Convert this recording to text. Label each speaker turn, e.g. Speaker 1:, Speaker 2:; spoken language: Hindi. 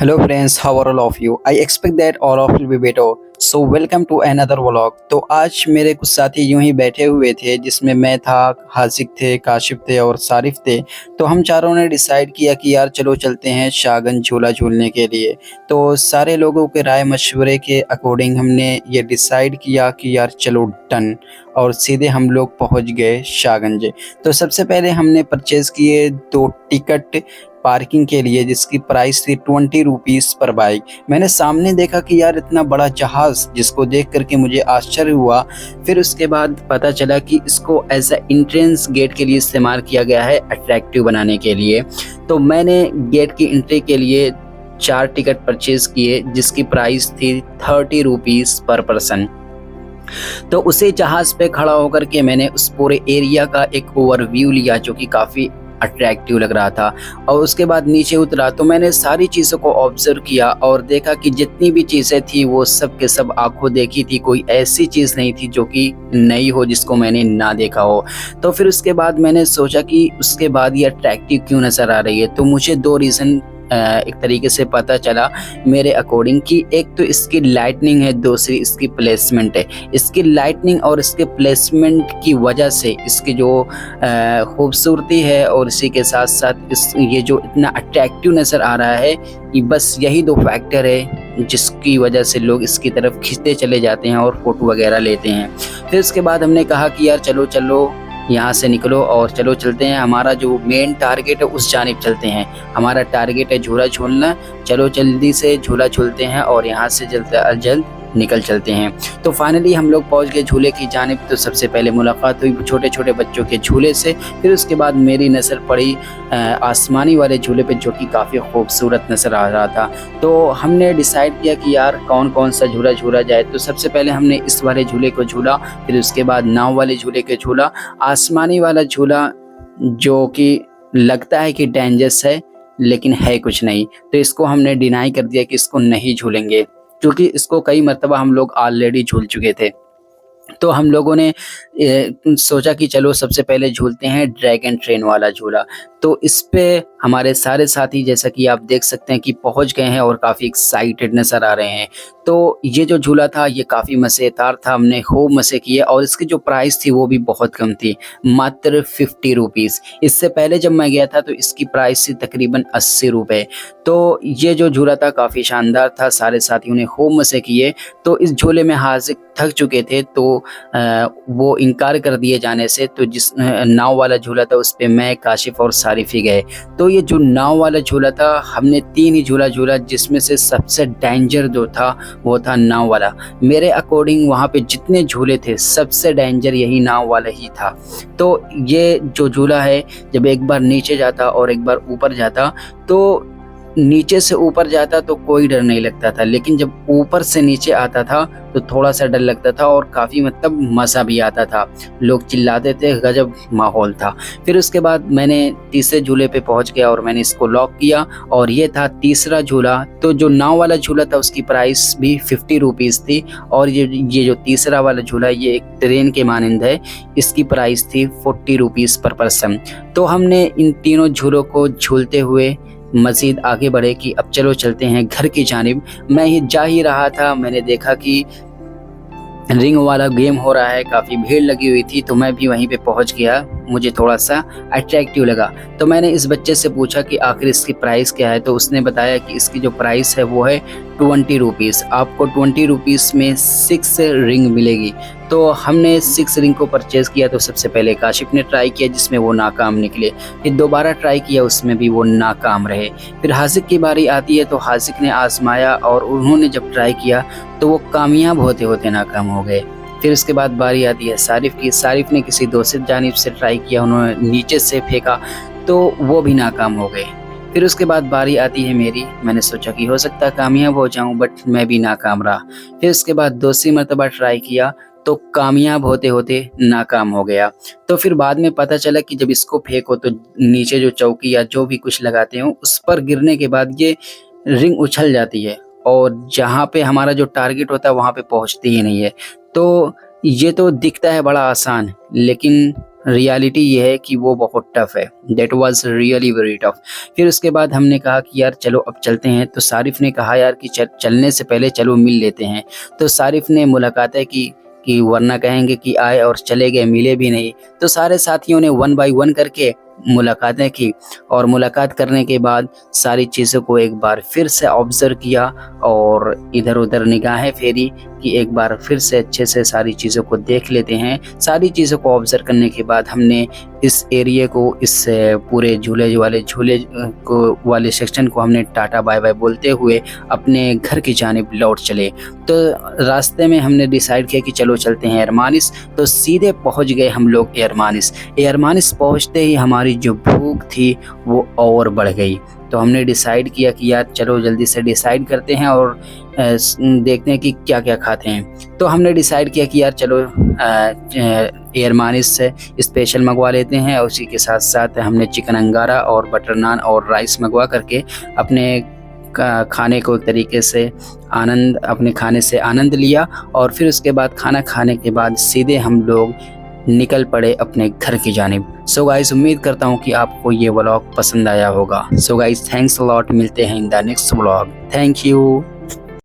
Speaker 1: Hello friends, how are all of you? I expect that all of you will be better. So welcome to another vlog. तो आज मेरे कुछ साथी यूं ही बैठे हुए थे जिसमें मैं था, हासिक थे, काशिफ थे और सारिफ थे। तो हम चारों ने डिसाइड किया कि यार चलो चलते हैं शाहगंज झूला झूलने के लिए। तो सारे लोगों के राय मशवरे के अकॉर्डिंग हमने ये डिसाइड किया कि यार चलो डन, और सीधे हम लोग पहुंच गए शाहगंज। तो सबसे पहले हमने परचेज़ किए 2 टिकट पार्किंग के लिए जिसकी प्राइस थी 20 रुपीज़ पर बाइक। मैंने सामने देखा कि यार इतना बड़ा जहाज़, जिसको देख करके मुझे आश्चर्य हुआ। फिर उसके बाद पता चला कि इसको एज अ एंट्रेंस गेट के लिए इस्तेमाल किया गया है, अट्रैक्टिव बनाने के लिए। तो मैंने गेट की एंट्री के लिए 4 टिकट परचेज़ किए जिसकी प्राइस थी 30 रुपीज़ पर पर्सन। तो उसी जहाज़ पे खड़ा होकर के मैंने उस पूरे एरिया का एक ओवरव्यू लिया जो कि काफ़ी अट्रैक्टिव लग रहा था। और उसके बाद नीचे उतरा तो मैंने सारी चीज़ों को ऑब्ज़र्व किया और देखा कि जितनी भी चीज़ें थी वो सब के सब आँखों देखी थी। कोई ऐसी चीज़ नहीं थी जो कि नई हो, जिसको मैंने ना देखा हो। तो फिर उसके बाद मैंने सोचा कि उसके बाद ये अट्रैक्टिव क्यों नज़र आ रही है। तो मुझे 2 रीज़न एक तरीके से पता चला मेरे अकॉर्डिंग कि एक तो इसकी लाइटनिंग है, दूसरी इसकी प्लेसमेंट है। इसकी लाइटनिंग और इसके प्लेसमेंट की वजह से इसकी जो खूबसूरती है और इसी के साथ-साथ ये जो इतना अट्रैक्टिव नज़र आ रहा है, ये बस यही 2 फैक्टर है जिसकी वजह से लोग इसकी तरफ खींचते चले जाते हैं और फ़ोटो वगैरह लेते हैं। फिर उसके बाद हमने कहा कि यार चलो यहाँ से निकलो और चलो चलते हैं, हमारा जो मेन टारगेट है उस जानिब चलते हैं। हमारा टारगेट है झूला झूलना, चलो जल्दी से झूला झूलते हैं और यहाँ से जल्द अज जल्द निकल चलते हैं। तो फाइनली हम लोग पहुँच गए झूले की जानिब। तो सबसे पहले मुलाकात हुई छोटे-छोटे बच्चों के झूले से, फिर उसके बाद मेरी नज़र पड़ी आसमानी वाले झूले पे जो कि काफ़ी खूबसूरत नज़र आ रहा था। तो हमने डिसाइड किया कि यार कौन-कौन सा झूला झूला जाए। तो सबसे पहले हमने इस वाले झूले को झूला, फिर उसके बाद नाव वाले झूले को झूला। आसमानी वाला झूला जो कि लगता है कि डेंजरस है, लेकिन है कुछ नहीं। तो इसको हमने डिनाई कर दिया कि इसको नहीं झूलेंगे, क्योंकि इसको कई मर्तबा हम लोग ऑलरेडी झूल चुके थे। तो हम लोगों ने सोचा कि चलो सबसे पहले झूलते हैं ड्रैगन ट्रेन वाला झूला। तो इस पे हमारे सारे साथी, जैसा कि आप देख सकते हैं, कि पहुंच गए हैं और काफ़ी एक्साइटेड नज़र आ रहे हैं। तो ये जो झूला था ये काफ़ी मज़ेदार था, हमने खूब मज़े किए और इसकी जो प्राइस थी वो भी बहुत कम थी, मात्र 50 रुपीज़। इससे पहले जब मैं गया था तो इसकी प्राइस थी तकरीबन 80 रुपये। तो ये जो झूला था काफ़ी शानदार था, सारे साथियों ने खूब मज़े किए। तो इस झूले में हाज़िक थक चुके थे तो वो इनकार कर दिए जाने से, तो जिस नाव वाला झूला था उस पे मैं, काशिफ और सारिफ ही गए। तो ये जो नाव वाला झूला था, हमने 3 ही झूला झूला, जिसमें से सबसे डेंजर जो था वो था नाव वाला। मेरे अकॉर्डिंग वहाँ पे जितने झूले थे सबसे डेंजर यही नाव वाला ही था। तो ये जो झूला है, जब एक बार नीचे जाता और एक बार ऊपर जाता, तो नीचे से ऊपर जाता तो कोई डर नहीं लगता था, लेकिन जब ऊपर से नीचे आता था तो थोड़ा-सा डर लगता था और काफ़ी मतलब मज़ा भी आता था। लोग चिल्लाते थे, गज़ब माहौल था। फिर उसके बाद मैंने तीसरे झूले पे पहुँच गया और मैंने इसको लॉक किया और ये था तीसरा झूला। तो जो नाव वाला झूला था उसकी प्राइस भी 50 रुपीज़ थी और ये जो तीसरा वाला झूला, ये एक ट्रेन के मानंद है, इसकी प्राइस थी 40 रुपीज़ पर पर्सन। तो हमने इन तीनों झूलों को झूलते हुए मज़ीद आगे बढ़े कि अब चलो चलते हैं घर की जानिब। मैं ही जा ही रहा था, मैंने देखा कि रिंग वाला गेम हो रहा है, काफ़ी भीड़ लगी हुई थी, तो मैं भी वहीं पे पहुंच गया। मुझे थोड़ा-सा अट्रैक्टिव लगा। तो मैंने इस बच्चे से पूछा कि आखिर इसकी प्राइस क्या है, तो उसने बताया कि इसकी जो प्राइस है वो है 20 रुपीज़। आपको 20 रुपीज़ में 6 रिंग मिलेगी। तो हमने 6 रिंग को परचेज़ किया। तो सबसे पहले काशिफ ने ट्राई किया, जिसमें वो नाकाम निकले। फिर दोबारा ट्राई किया, उसमें भी वो नाकाम रहे। फिर हासिक की बारी आती है, तो हासिक ने आज़माया और उन्होंने जब ट्राई किया तो वो कामयाब होते-होते नाकाम हो गए। फिर उसके बाद बारी आती है सारिफ की। सारिफ ने किसी दूसरी जानिब से ट्राई किया, उन्होंने नीचे से फेंका तो वो भी नाकाम हो गए। फिर उसके बाद बारी आती है मेरी। मैंने सोचा कि हो सकता है कामयाब हो जाऊं, बट मैं भी नाकाम रहा। फिर उसके बाद दूसरी मर्तबा ट्राई किया तो कामयाब होते-होते नाकाम हो गया। तो फिर बाद में पता चला कि जब इसको फेंको तो नीचे जो चौकी या जो भी कुछ लगाते हो उस पर गिरने के बाद ये रिंग उछल जाती है और जहाँ पे हमारा जो टारगेट होता है वहाँ पे पहुँचती ही नहीं है। तो ये तो दिखता है बड़ा आसान, लेकिन रियलिटी ये है कि वो बहुत टफ है। That was really very tough. फिर उसके बाद हमने कहा कि यार चलो अब चलते हैं। तो सारिफ ने कहा यार कि चलने से पहले चलो मिल लेते हैं। तो सारिफ ने मुलाकातें की कि वरना कहेंगे कि आए और चले गए, मिले भी नहीं। तो सारे साथियों ने 1 बाय 1 करके मुलाकातें की और मुलाकात करने के बाद सारी चीज़ों को एक बार फिर से ऑब्ज़र्व किया और इधर-उधर निगाहें फेरी कि एक बार फिर से अच्छे से सारी चीज़ों को देख लेते हैं। सारी चीज़ों को ऑब्ज़र्व करने के बाद हमने इस एरिया को, इस पूरे झूले को वाले सेक्शन को हमने टाटा बाय-बाय बोलते हुए अपने घर की जानिब लौट चले। तो रास्ते में हमने डिसाइड किया कि चलो चलते हैं एयरमानिस। तो सीधे पहुंच गए हम लोग एयरमानिस। एयरमानिस पहुंचते ही हमारी जो भूख थी वो और बढ़ गई। तो हमने डिसाइड किया कि यार चलो जल्दी से डिसाइड करते हैं और देखते हैं कि क्या क्या खाते हैं। तो हमने डिसाइड किया कि यार चलो एयरमानिस से स्पेशल मंगवा लेते हैं और उसी के साथ साथ हमने चिकन अंगारा और बटर नान और राइस मंगवा करके अपने खाने को एक तरीके से अपने खाने से आनंद लिया। और फिर उसके बाद खाना खाने के बाद सीधे हम लोग निकल पड़े अपने घर की जानिब। सो गाइस, उम्मीद करता हूँ कि आपको ये व्लॉग पसंद आया होगा। So guys, thanks a lot. मिलते हैं in the next vlog. Thank you.